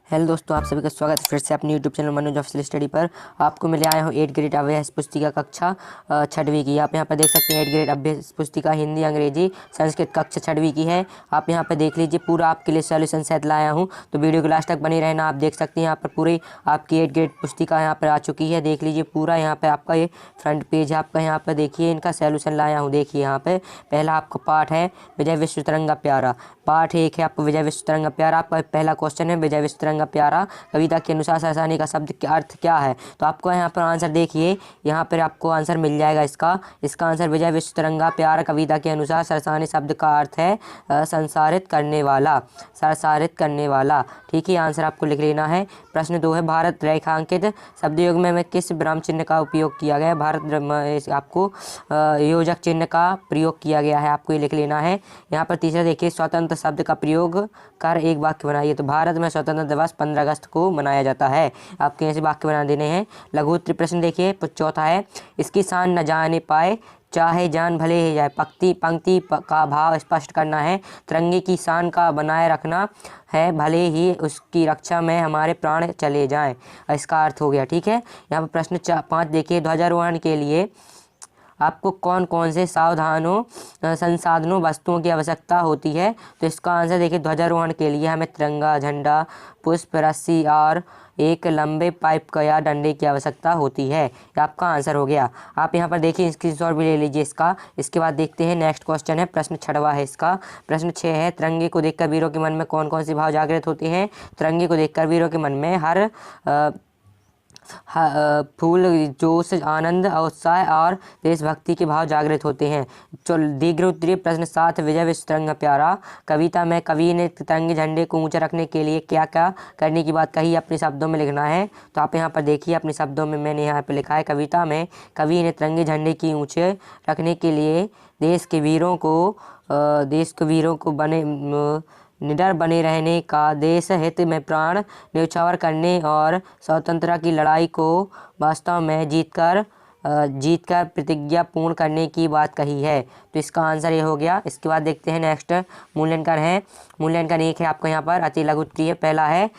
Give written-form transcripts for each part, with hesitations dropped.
Hello दोस्तों, आप सभी का स्वागत है फिर से अपने YouTube channel Manoj official study पर। आपको मैं ले आया हूँ 8 ग्रेड अभ्यास पुस्तिका कक्षा 6वीं की। आप यहाँ पर देख सकते हैं 8 ग्रेड अभ्यास पुस्तिका हिंदी अंग्रेजी संस्कृत कक्षा 6वीं की है। आप यहाँ पर देख लीजिए, पूरा आपके लिए सॉल्यूशन सेट लाया हूँ, तो वीडियो को लास्ट तक बने रहना। आप देख सकते हैं यहाँ पर पूरी आपकी 8 ग्रेड पुस्तिका यहाँ पर आ चुकी है। देख लीजिए पूरा यहाँ पर आपका ये फ्रंट पेज है आपका। यहाँ पर देखिए इनका सॉल्यूशन लाया हूँ। देखिए यहाँ पर पहला आपका पाठ है विजय विश्व तिरंगा प्यारा। पाठ 1 है आपको विजय विश्व तिरंगा प्यारा। आपका पहला क्वेश्चन है विजय विश्व तिरंगा प्यारा कविता के अनुसार सरसानी का शब्द का अर्थ क्या है। तो आपको यहाँ पर आंसर देखिए, यहाँ पर आपको आंसर मिल जाएगा इसका आंसर विजय विश्व तिरंगा प्यारा कविता के अनुसार सरसानी शब्द का अर्थ है संसारित करने वाला, सरसारित करने वाला। ठीक है, आंसर आपको लिख लेना है। प्रश्न 2 है भारत रेखांकित शब्द युग में किस विराम चिन्ह का उपयोग किया गया है। भारत आपको योजक चिन्ह का प्रयोग किया गया है, आपको ये लिख लेना है। यहाँ पर तीसरा देखिए, स्वतंत्र शब्द का प्रयोग कर एक वाक्य बनाइए। तो भारत में स्वतंत्रता दिवस 15 अगस्त को मनाया जाता है। आपके ऐसे वाक्य बना देने हैं। लघु उत्तरीय प्रश्न देखिए, चौथा है इसकी शान न जाने पाए चाहे जान भले ही जाए। पंक्ति का भाव स्पष्ट करना है। तिरंगे की शान का बनाए रखना है, भले ही उसकी रक्षा में हमारे प्राण चले जाएं। इसका अर्थ हो गया। ठीक है, यहाँ पर प्रश्न 5 देखिए, ध्वजारोहण के लिए आपको कौन कौन से संसाधनों वस्तुओं की आवश्यकता होती है। तो इसका आंसर देखिए, ध्वजारोहण के लिए हमें तिरंगा, झंडा, पुष्प, रस्सी और एक लंबे पाइप का या डंडे की आवश्यकता होती है। आपका आंसर हो गया। आप यहाँ पर देखिए स्क्रीनशॉट भी ले लीजिए इसका। इसके बाद देखते हैं नेक्स्ट क्वेश्चन है, प्रश्न 6वां है इसका। प्रश्न 6 है तिरंगे को देखकर वीरों के मन में कौन कौन से भाव जागृत होते हैं। तिरंगे को देखकर वीरों के मन में हर फूल, जोश, आनंद, उत्साह और देशभक्ति के भाव जागृत होते हैं। दीर्घ उत्तरीय प्रश्न 7 विजय विश्व तिरंगा प्यारा कविता में कवि ने तिरंगे झंडे को ऊंचा रखने के लिए क्या क्या करने की बात कही, अपने शब्दों में लिखना है। तो आप यहाँ पर देखिए अपने शब्दों में मैंने यहाँ पर लिखा है, कविता में कवि ने तिरंगे झंडे की ऊंचे रखने के लिए देश के वीरों को निडर बने रहने का, देश हित में प्राण न्यौछावर करने और स्वतंत्रता की लड़ाई को वास्तव में जीतकर प्रतिज्ञा पूर्ण करने की बात कही है। तो इसका आंसर ये हो गया। इसके बाद देखते हैं नेक्स्ट मूल्यांकन है। मूल्यांकन 1 है आपको यहाँ पर अति लघु उत्तरीय। पहला है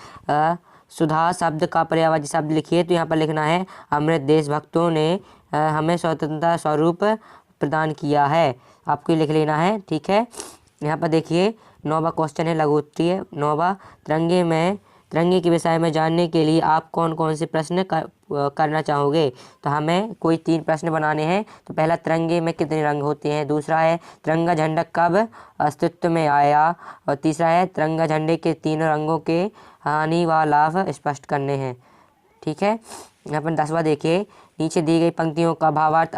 सुधा शब्द का पर्यायवाची शब्द लिखिए। तो यहाँ पर लिखना है अमृत देशभक्तों ने हमें स्वतंत्रता स्वरूप प्रदान किया है, आपको लिख लेना है। ठीक है, यहाँ पर देखिए 9वां क्वेश्चन है लघु उत्तरीय। 9वां तिरंगे के विषय में जानने के लिए आप कौन कौन से प्रश्न करना चाहोगे। तो हमें कोई 3 प्रश्न बनाने हैं। तो पहला, तिरंगे में कितने रंग होते हैं। दूसरा है तिरंगा झंडा कब अस्तित्व में आया। और तीसरा है तिरंगा झंडे के तीनों रंगों के हानि व लाभ स्पष्ट करने हैं। ठीक है, यहाँ पर 10वां देखिए, नीचे दी गई पंक्तियों का भावार्थ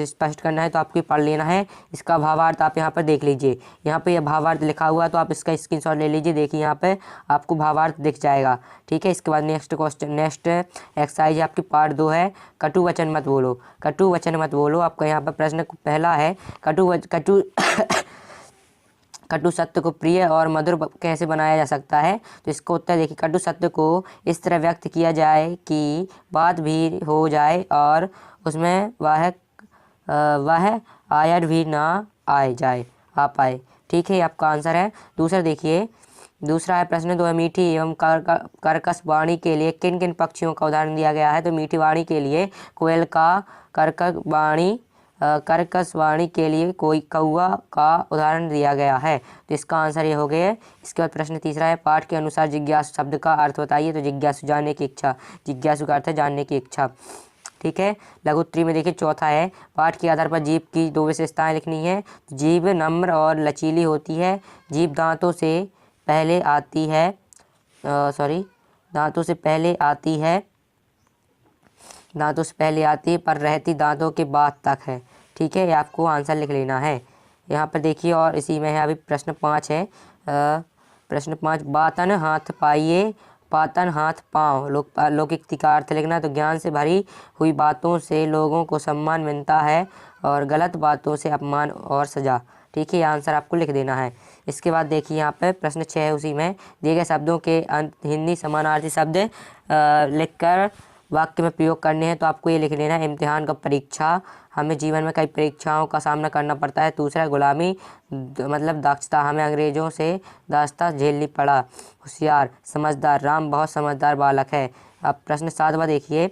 स्पष्ट करना है। तो आपको पढ़ लेना है। इसका भावार्थ आप यहाँ पर देख लीजिए, यहाँ पे यह भावार्थ लिखा हुआ है, तो आप इसका स्क्रीनशॉट ले लीजिए। देखिए यहाँ पे आपको भावार्थ दिख जाएगा। ठीक है, इसके बाद नेक्स्ट एक्सरसाइज है आपकी पार्ट 2 है, कटु वचन मत बोलो। कटु वचन मत बोलो। आपका यहाँ पर प्रश्न पहला है, कटु सत्य को प्रिय और मधुर कैसे बनाया जा सकता है। तो इसको उत्तर देखिए, कटु सत्य को इस तरह व्यक्त किया जाए कि बात भी हो जाए और उसमें वह आयर भी ना आ पाए। ठीक है, आपका आंसर है। दूसरा देखिए, दूसरा है प्रश्न 2 है, मीठी एवं कर्कश वाणी के लिए किन किन पक्षियों का उदाहरण दिया गया है। तो मीठी वाणी के लिए कोयल का, कर्कश वाणी के लिए कोई कौवा का उदाहरण दिया गया है। तो इसका आंसर ये हो गया। इसके बाद प्रश्न तीसरा है, पाठ के अनुसार जिज्ञासु शब्द का अर्थ बताइए। तो जिज्ञासु जानने की इच्छा, जिज्ञासु का अर्थ है जानने की इच्छा। ठीक है, लघु उत्तरीय में देखिए चौथा है, पाठ के आधार पर जीभ की 2 विशेषताएं लिखनी है। जीभ नम्र और लचीली होती है। जीभ दांतों से पहले आती है पर रहती दांतों के बाद तक है। ठीक है, ये आपको आंसर लिख लेना है। यहाँ पर देखिए, और इसी में है अभी प्रश्न 5 है। प्रश्न 5, बातन हाथ पाइए, पातन हाथ पाँव। लौकिक का अर्थ लिखना। तो ज्ञान से भरी हुई बातों से लोगों को सम्मान मिलता है और गलत बातों से अपमान और सजा। ठीक है, आंसर आपको लिख देना है। इसके बाद देखिए यहाँ पे प्रश्न 6 है, उसी में दिए गए शब्दों के अंत हिंदी समानार्थी शब्द लिखकर वाक्य में प्रयोग करने हैं तो आपको ये लिख लेना है, इम्तिहान का परीक्षा, हमें जीवन में कई परीक्षाओं का सामना करना पड़ता है। दूसरा गुलामी मतलब दक्षता, हमें अंग्रेजों से दास्ता झेलनी पड़ा। होशियार, समझदार, राम बहुत समझदार बालक है। अब प्रश्न 7वां देखिए,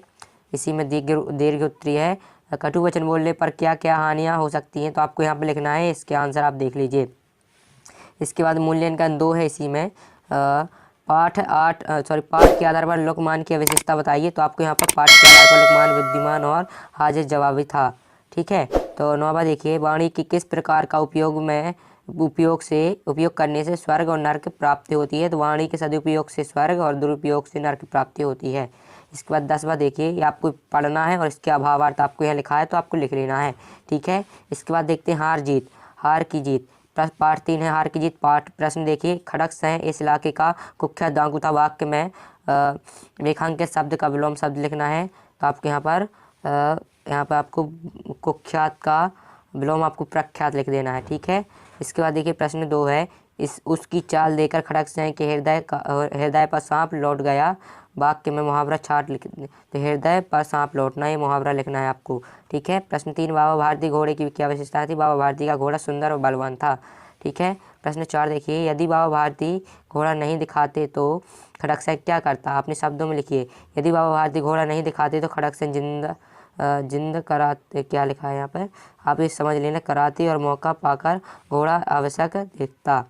इसी में दीर्घ उत्तरी है। कटु वचन बोलने पर क्या क्या हानियाँ हो सकती हैं, तो आपको यहाँ पर लिखना है, इसके आंसर आप देख लीजिए। इसके बाद मूल्यांकन 2 है इसी में। पाठ के आधार पर लोकमान की विशेषता बताइए, तो आपको यहाँ पर पाठ के आधार पर लोकमान बुद्धिमान और हाजिर जवाबी था। ठीक है, तो 9वां देखिए, वाणी की किस प्रकार का उपयोग करने से स्वर्ग और नरक प्राप्ति होती है, तो वाणी के सदुपयोग से स्वर्ग और दुरुपयोग से नरक प्राप्ति होती है। इसके बाद 10वां देखिए, ये आपको पढ़ना है और इसके अभावार्थ आपको यहाँ लिखा है तो आपको लिख लेना है। ठीक है, इसके बाद देखते हैं हार की जीत। पाठ 3 है, हार की जीत। पाठ प्रश्न देखिए, खड़क सह इस इलाके का कुख्यात डाकू था। वाक्य में रेखांकित शब्द का विलोम शब्द लिखना है, तो आपको यहाँ पर आपको कुख्यात का विलोम आपको प्रख्यात लिख देना है। ठीक है, इसके बाद देखिए प्रश्न 2 है, उसकी चाल देकर खड़क सिंह के हृदय पर सांप लौट गया। वाक्य में मुहावरा छाट लिख, तो हृदय पर सांप लौटना, ये मुहावरा लिखना है आपको। ठीक है, प्रश्न 3, बाबा भारती घोड़े की क्या विशेषता थी, बाबा भारती का घोड़ा सुंदर और बलवान था। ठीक है, प्रश्न 4 देखिए, यदि बाबा भारती घोड़ा नहीं दिखाते तो खड़क सिंह क्या करता, अपने शब्दों में लिखिए। यदि बाबा भारती घोड़ा नहीं दिखाते तो खड़क सिंह जिंद कराते, क्या लिखा है यहाँ पर, आप ये समझ लेना, कराते और मौका पाकर घोड़ा आवश्यक देखता।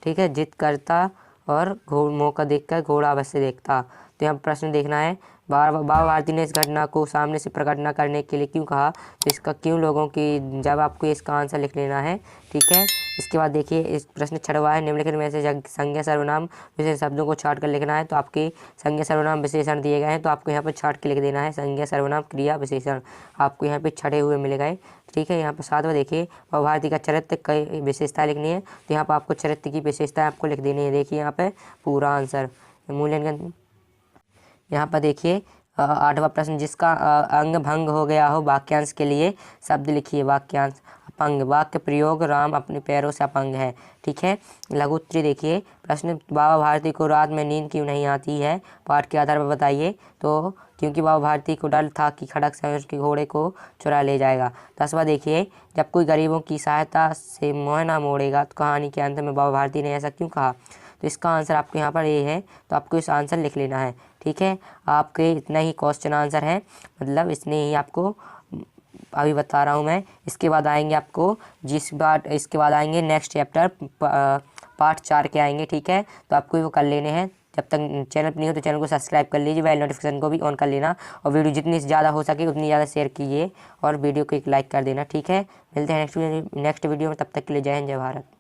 ठीक है, जिद करता और मौका देखकर घोड़ा अवश्य देखता। तो यहाँ प्रश्न देखना है, बाबा भारती ने इस घटना को सामने से प्रकट न करने के लिए क्यों कहा, तो इसका क्यों लोगों की, जब आपको इसका आंसर लिख लेना है। ठीक है, इसके बाद देखिए इस प्रश्न 6वां है, निम्नलिखित में से संज्ञा सर्वनाम विशेषण शब्दों को छाट कर लिखना है, तो आपके संज्ञा सर्वनाम विशेषण दिए गए हैं, तो आपको यहाँ पर छाट के लिख देना है, संज्ञा सर्वनाम क्रिया विशेषण आपको यहाँ पे छटे हुए मिल गए। ठीक है, यहाँ पर 7वां देखिए, बाबा भारती का चरित्र कई विशेषता लिखनी है, तो यहाँ पर आपको चरित्र की विशेषता आपको लिख देनी है। देखिए यहाँ पे पूरा आंसर मूल्यांकन, यहाँ पर देखिए 8वां प्रश्न, जिसका अंग भंग हो गया हो, वाक्यांश के लिए शब्द लिखिए। वाक्यांश अपंग, वाक्य प्रयोग, राम अपने पैरों से अपंग है। ठीक है, लघु उत्तरी देखिए, प्रश्न, बाबा भारती को रात में नींद क्यों नहीं आती है, पाठ के आधार पर बताइए, तो क्योंकि बाबा भारती को डर था कि खड़क सिंह उसके घोड़े को चुरा ले जाएगा। 10वां देखिए, जब कोई गरीबों की सहायता से मुँह ना मोड़ेगा, तो कहानी के अंत में बाबा भारती ने ऐसा क्यों कहा, तो इसका आंसर आपको यहाँ पर ये है, तो आपको इस आंसर लिख लेना है। ठीक है, आपके इतना ही क्वेश्चन आंसर है, मतलब इसने ही आपको अभी बता रहा हूँ मैं। इसके बाद आएंगे आपको इसके बाद आएंगे नेक्स्ट चैप्टर, पार्ट 4 के आएंगे। ठीक है, तो आपको वो कर लेने हैं। जब तक चैनल पर नहीं हो तो चैनल को सब्सक्राइब कर लीजिए, बेल नोटिफिकेशन को भी ऑन कर लेना, और वीडियो जितनी ज़्यादा हो सके उतनी ज़्यादा शेयर कीजिए, और वीडियो को एक लाइक कर देना। ठीक है, मिलते हैं नेक्स्ट वीडियो में, तब तक के लिए जय हिंद, जय भारत।